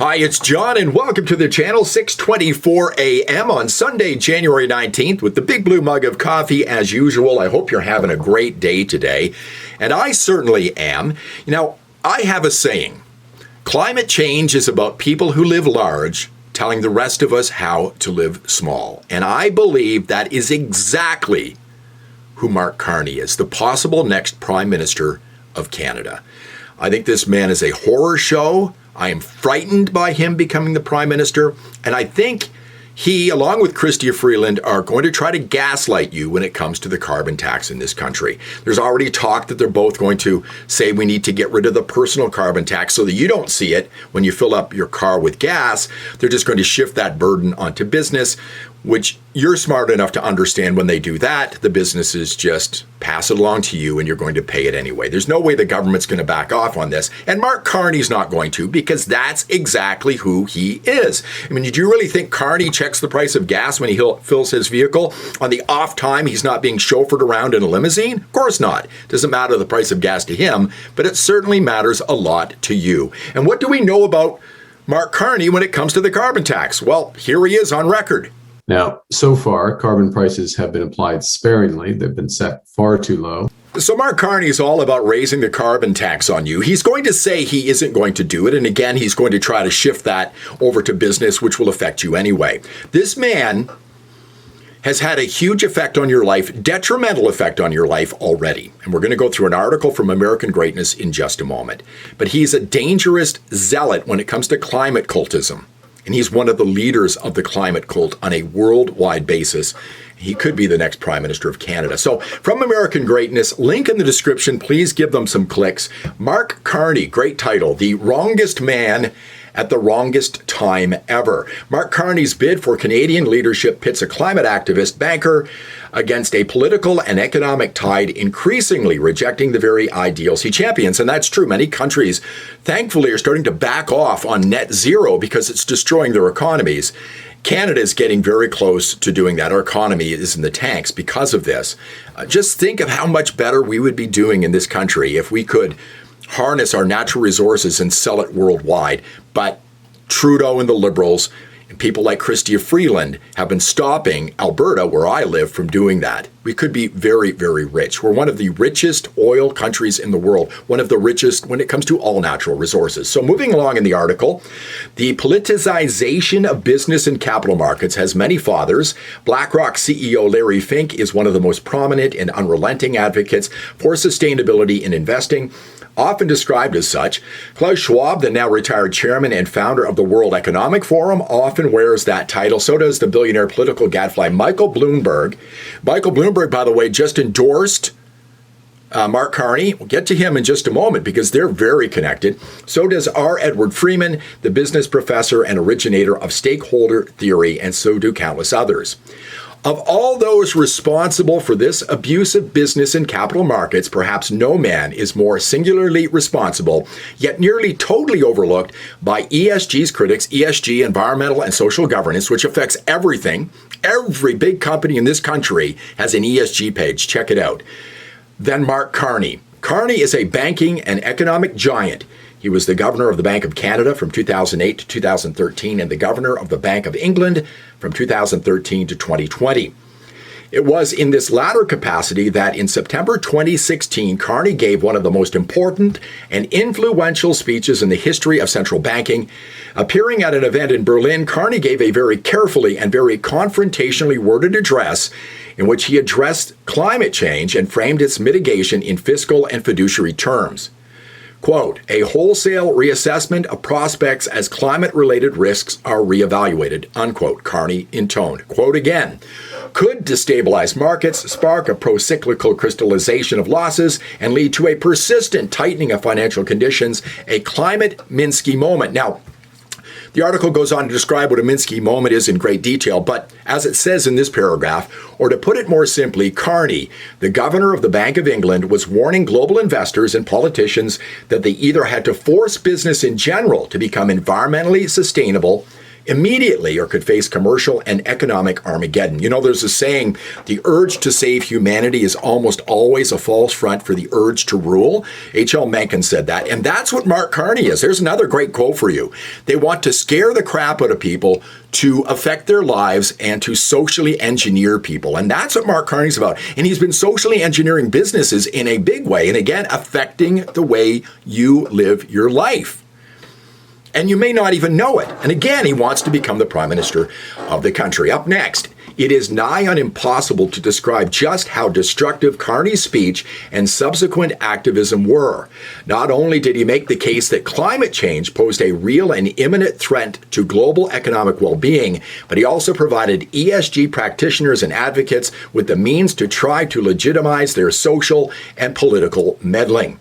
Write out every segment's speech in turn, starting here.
Hi, it's John, and welcome to the channel. 6:24 a.m. on Sunday, January 19th, with the big blue mug of coffee as usual. I hope you're having a great day today, and I certainly am. I have a saying. Climate change is about people who live large telling the rest of us how to live small. And I believe that is exactly who Mark Carney is, the possible next Prime Minister of Canada. I think this man is a horror show. I am frightened by him becoming the Prime Minister, and I think he, along with Chrystia Freeland, are going to try to gaslight you when it comes to the carbon tax in this country. There's already talk that they're both going to say we need to get rid of the personal carbon tax so that you don't see it when you fill up your car with gas. They're just going to shift that burden onto business, which you're smart enough to understand when they do that, the businesses just pass it along to you and you're going to pay it anyway. There's no way the government's going to back off on this. And Mark Carney's not going to, because that's exactly who he is. I mean, do you really think Carney checks the price of gas when he fills his vehicle? On the off time, he's not being chauffeured around in a limousine? Of course not. Doesn't matter the price of gas to him, but it certainly matters a lot to you. And what do we know about Mark Carney when it comes to the carbon tax? Well, here he is on record. Now, so far, carbon prices have been applied sparingly. They've been set far too low. So Mark Carney is all about raising the carbon tax on you. He's going to say he isn't going to do it. And again, he's going to try to shift that over to business, which will affect you anyway. This man has had a huge effect on your life, detrimental effect on your life already. And we're going to go through an article from American Greatness in just a moment. But he's a dangerous zealot when it comes to climate cultism. And he's one of the leaders of the climate cult on a worldwide basis. He could be the next Prime Minister of Canada. So from American Greatness, link in the description. Please give them some clicks. Mark Carney, great title, The Wrongest Man at the Wrongest Time Ever. Mark Carney's bid for Canadian leadership pits a climate activist banker against a political and economic tide increasingly rejecting the very ideals he champions. And that's true. Many countries, thankfully, are starting to back off on net zero because it's destroying their economies. Canada is getting very close to doing that. Our economy is in the tanks because of this. Just think of how much better we would be doing in this country if we could harness our natural resources and sell it worldwide. But Trudeau and the Liberals and people like Chrystia Freeland have been stopping Alberta, where I live, from doing that. We could be very, very rich. We're one of the richest oil countries in the world, one of the richest when it comes to all natural resources. So moving along in the article, the politicization of business and capital markets has many fathers. BlackRock CEO Larry Fink is one of the most prominent and unrelenting advocates for sustainability in investing, often described as such. Klaus Schwab, the now retired chairman and founder of the World Economic Forum, often wears that title. So does the billionaire political gadfly Michael Bloomberg. Michael Bloomberg, by the way, just endorsed Mark Carney. We'll get to him in just a moment because they're very connected. So does R. Edward Freeman, the business professor and originator of stakeholder theory, and so do countless others. Of all those responsible for this abuse of business and capital markets, perhaps no man is more singularly responsible, yet nearly totally overlooked by ESG's critics, ESG, environmental and social governance, which affects everything. Every big company in this country has an ESG page. Check it out. Then Mark Carney. Carney is a banking and economic giant. He was the governor of the Bank of Canada from 2008 to 2013 and the governor of the Bank of England from 2013 to 2020. It was in this latter capacity that in September 2016, Carney gave one of the most important and influential speeches in the history of central banking. Appearing at an event in Berlin, Carney gave a very carefully and very confrontationally worded address in which he addressed climate change and framed its mitigation in fiscal and fiduciary terms. Quote, a wholesale reassessment of prospects as climate-related risks are reevaluated, unquote, Carney intoned. Quote again, could destabilize markets, spark a pro-cyclical crystallization of losses, and lead to a persistent tightening of financial conditions, a climate Minsky moment. Now, the article goes on to describe what a Minsky moment is in great detail, but as it says in this paragraph, or to put it more simply, Carney, the governor of the Bank of England, was warning global investors and politicians that they either had to force business in general to become environmentally sustainable, immediately or could face commercial and economic Armageddon. You know, there's a saying, the urge to save humanity is almost always a false front for the urge to rule. H.L. Mencken said that, and that's what Mark Carney is. There's another great quote for you. They want to scare the crap out of people to affect their lives and to socially engineer people. And that's what Mark Carney's about. And he's been socially engineering businesses in a big way, and again, affecting the way you live your life. And you may not even know it. And again, he wants to become the prime minister of the country. Up next, it is nigh on impossible to describe just how destructive Carney's speech and subsequent activism were. Not only did he make the case that climate change posed a real and imminent threat to global economic well-being, but he also provided ESG practitioners and advocates with the means to try to legitimize their social and political meddling.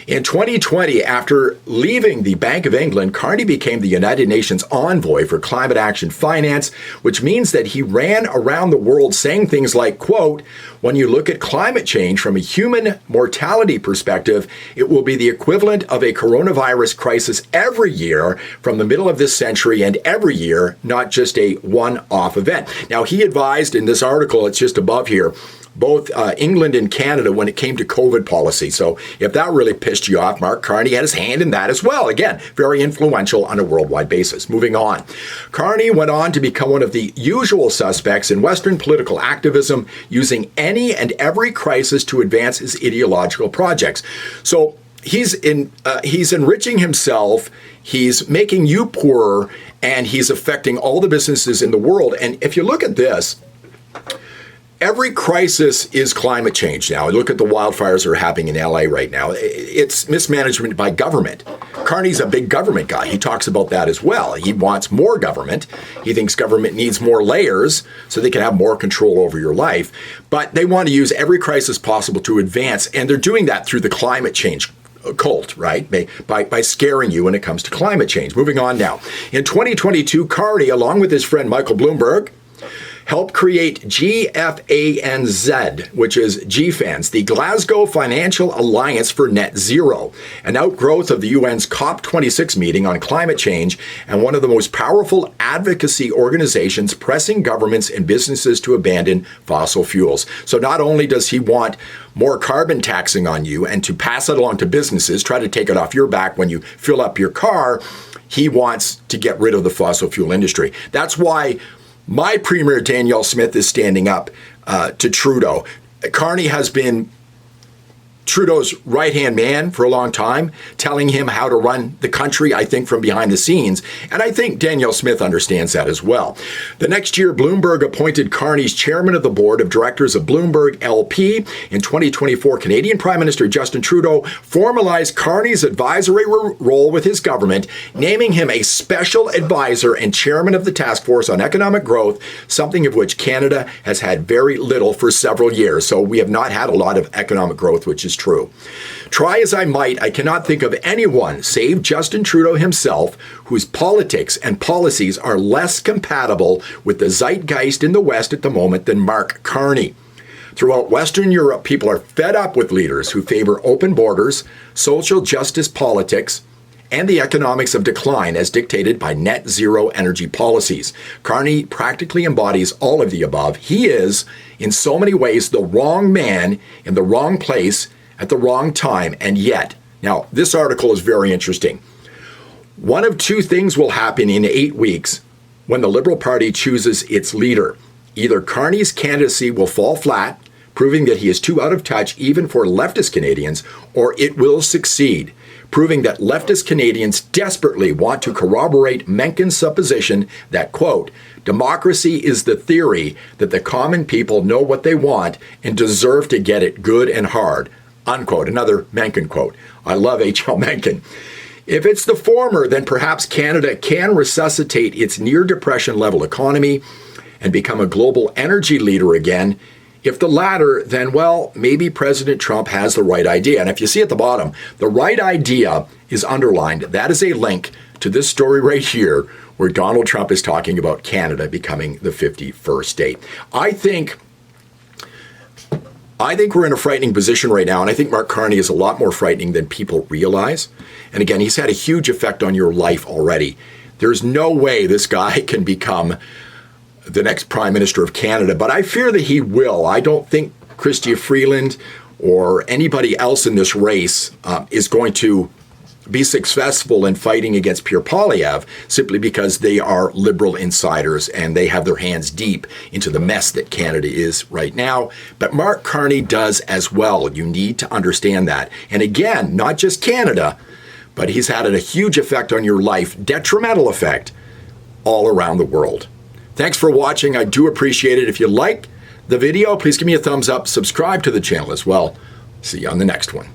In 2020, after leaving the Bank of England, Carney became the United Nations envoy for climate action finance, which means that he ran around the world saying things like, quote, when you look at climate change from a human mortality perspective, it will be the equivalent of a coronavirus crisis every year from the middle of this century and every year, not just a one-off event. Now, he advised in this article, it's just above here, both England and Canada when it came to COVID policy. So if that really pissed you off, Mark Carney had his hand in that as well. Again, very influential on a worldwide basis. Moving on. Carney went on to become one of the usual suspects in Western political activism, using any and every crisis to advance his ideological projects. So he's enriching himself, he's making you poorer, and he's affecting all the businesses in the world. And if you look at this, every crisis is climate change now. Look at the wildfires that are happening in LA right now. It's mismanagement by government. Carney's a big government guy. He talks about that as well. He wants more government. He thinks government needs more layers so they can have more control over your life. But they want to use every crisis possible to advance, and they're doing that through the climate change cult, right? By scaring you when it comes to climate change. Moving on now. In 2022, Carney, along with his friend Michael Bloomberg, helped create GFANZ, which is GFANZ, the Glasgow Financial Alliance for Net Zero, an outgrowth of the UN's COP26 meeting on climate change and one of the most powerful advocacy organizations pressing governments and businesses to abandon fossil fuels. So not only does he want more carbon taxing on you and to pass it along to businesses, try to take it off your back when you fill up your car, he wants to get rid of the fossil fuel industry. That's why my Premier Danielle Smith is standing up to Trudeau. Carney has been Trudeau's right-hand man for a long time, telling him how to run the country, I think, from behind the scenes. And I think Danielle Smith understands that as well. The next year, Bloomberg appointed Carney's chairman of the board of directors of Bloomberg LP. In 2024, Canadian Prime Minister Justin Trudeau formalized Carney's advisory role with his government, naming him a special advisor and chairman of the task force on economic growth, something of which Canada has had very little for several years. So we have not had a lot of economic growth, which is true. Try as I might, I cannot think of anyone save Justin Trudeau himself whose politics and policies are less compatible with the zeitgeist in the West at the moment than Mark Carney. Throughout Western Europe, people are fed up with leaders who favor open borders, social justice politics, and the economics of decline as dictated by net zero energy policies. Carney practically embodies all of the above. He is, in so many ways, the wrong man in the wrong place at the wrong time, and yet. Now, this article is very interesting. One of two things will happen in 8 weeks when the Liberal Party chooses its leader. Either Carney's candidacy will fall flat, proving that he is too out of touch even for leftist Canadians, or it will succeed, proving that leftist Canadians desperately want to corroborate Mencken's supposition that, quote, democracy is the theory that the common people know what they want and deserve to get it good and hard, unquote. Another Mencken quote. I love H.L. Mencken. If it's the former, then perhaps Canada can resuscitate its near-depression level economy and become a global energy leader again. If the latter, then, well, maybe President Trump has the right idea. And if you see at the bottom, the right idea is underlined. That is a link to this story right here where Donald Trump is talking about Canada becoming the 51st state. I think we're in a frightening position right now, and I think Mark Carney is a lot more frightening than people realize. And again, he's had a huge effect on your life already. There's no way this guy can become the next Prime Minister of Canada, but I fear that he will. I don't think Chrystia Freeland or anybody else in this race is going to be successful in fighting against Pierre Poilievre simply because they are Liberal insiders and they have their hands deep into the mess that Canada is right now. But Mark Carney does as well. You need to understand that. And again, not just Canada, but he's had a huge effect on your life, detrimental effect, all around the world. Thanks for watching. I do appreciate it. If you like the video, please give me a thumbs up. Subscribe to the channel as well. See you on the next one.